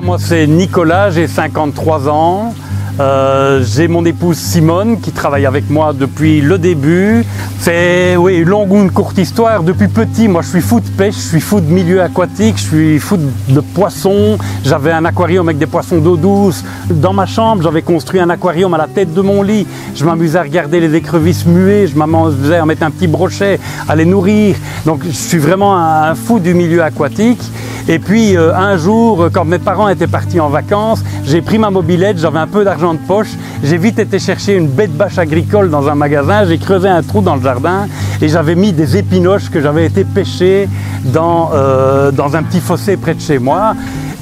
Moi c'est Nicolas, j'ai 53 ans. J'ai mon épouse Simone qui travaille avec moi depuis le début. C'est une longue ou une courte histoire. Depuis petit, moi je suis fou de pêche, je suis fou de milieu aquatique, je suis fou de poissons. J'avais un aquarium avec des poissons d'eau douce. Dans ma chambre, j'avais construit un aquarium à la tête de mon lit. Je m'amusais à regarder les écrevisses muer, je m'amusais à mettre un petit brochet, à les nourrir. Donc je suis vraiment un fou du milieu aquatique. Et puis un jour, quand mes parents étaient partis en vacances, j'ai pris ma mobilette, j'avais un peu d'argent de poche, j'ai vite été chercher une baie de bâche agricole dans un magasin, j'ai creusé un trou dans le jardin et j'avais mis des épinoches que j'avais été pêcher dans un petit fossé près de chez moi.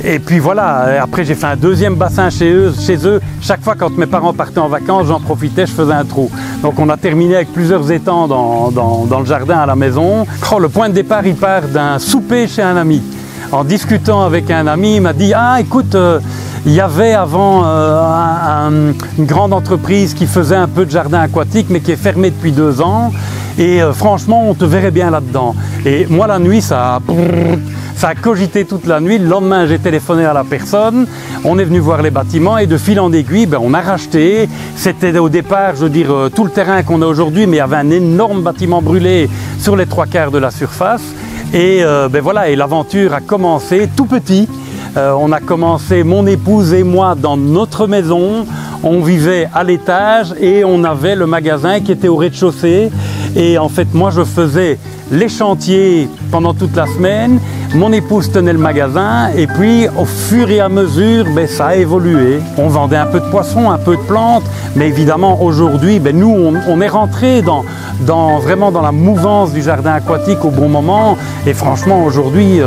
Et puis voilà, après j'ai fait un deuxième bassin chez eux. Chaque fois quand mes parents partaient en vacances, j'en profitais, je faisais un trou. Donc on a terminé avec plusieurs étangs dans le jardin à la maison. Le point de départ, il part d'un souper chez un ami. En discutant avec un ami, il m'a dit « Ah, écoute, il y avait avant une grande entreprise qui faisait un peu de jardin aquatique, mais qui est fermée depuis 2 ans. Et franchement, on te verrait bien là-dedans. » Et moi, la nuit, ça a cogité toute la nuit. Le lendemain, j'ai téléphoné à la personne. On est venu voir les bâtiments et de fil en aiguille, on a racheté. C'était au départ, je veux dire, tout le terrain qu'on a aujourd'hui, mais il y avait un énorme bâtiment brûlé sur les 3/4 de la surface. Et voilà, et l'aventure a commencé tout petit. On a commencé, mon épouse et moi, dans notre maison. On vivait à l'étage et on avait le magasin qui était au rez-de-chaussée. Et en fait, moi, je faisais les chantiers pendant toute la semaine. Mon épouse tenait le magasin et puis au fur et à mesure, ça a évolué. On vendait un peu de poissons, un peu de plantes, mais évidemment aujourd'hui, nous on est rentré vraiment dans la mouvance du jardin aquatique au bon moment. Et franchement aujourd'hui,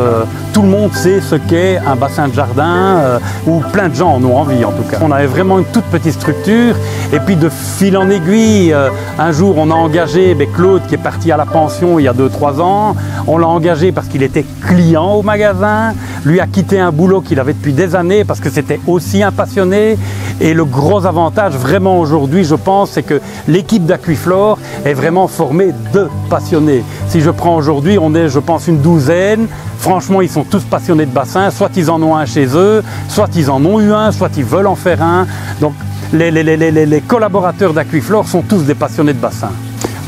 tout le monde sait ce qu'est un bassin de jardin, ou plein de gens en ont envie en tout cas. On avait vraiment une toute petite structure et puis de fil en aiguille, un jour on a engagé Claude qui est parti à la pension il y a 2-3 ans. On l'a engagé parce qu'il était client au magasin. Lui a quitté un boulot qu'il avait depuis des années parce que c'était aussi un passionné. Et le gros avantage vraiment aujourd'hui, je pense, c'est que l'équipe d'Aquiflore est vraiment formée de passionnés. Si je prends aujourd'hui, on est, je pense, une 12aine. Franchement, ils sont tous passionnés de bassin. Soit ils en ont un chez eux, soit ils en ont eu un, soit ils veulent en faire un. Donc les collaborateurs d'Aquiflore sont tous des passionnés de bassin.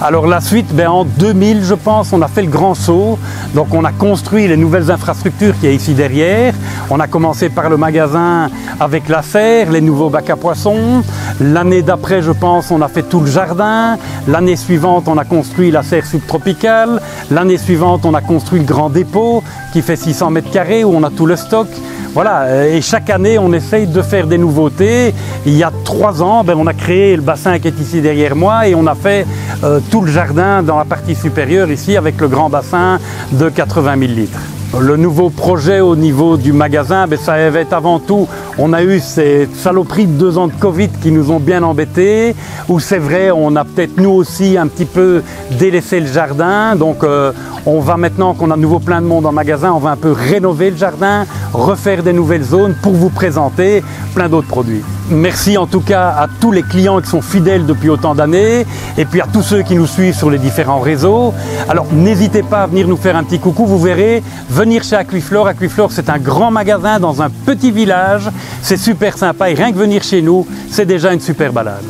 Alors la suite, en 2000 je pense, on a fait le grand saut. Donc on a construit les nouvelles infrastructures qui est ici derrière. On a commencé par le magasin avec la serre, les nouveaux bacs à poissons. L'année d'après, je pense, on a fait tout le jardin. L'année suivante, on a construit la serre subtropicale. L'année suivante, on a construit le grand dépôt qui fait 600 mètres carrés où on a tout le stock. Voilà, et chaque année on essaye de faire des nouveautés. Il y a 3 ans, on a créé le bassin qui est ici derrière moi et on a fait tout le jardin dans la partie supérieure ici avec le grand bassin de 80 000 litres. Le nouveau projet au niveau du magasin, ça va être avant tout, on a eu ces saloperies de 2 ans de Covid qui nous ont bien embêtés, où c'est vrai, on a peut-être nous aussi un petit peu délaissé le jardin, donc on va maintenant qu'on a de nouveau plein de monde en magasin, on va un peu rénover le jardin, refaire des nouvelles zones pour vous présenter plein d'autres produits. Merci en tout cas à tous les clients qui sont fidèles depuis autant d'années et puis à tous ceux qui nous suivent sur les différents réseaux. Alors n'hésitez pas à venir nous faire un petit coucou, vous verrez, venir chez Aquiflore. Aquiflore, c'est un grand magasin dans un petit village, c'est super sympa et rien que venir chez nous, c'est déjà une super balade.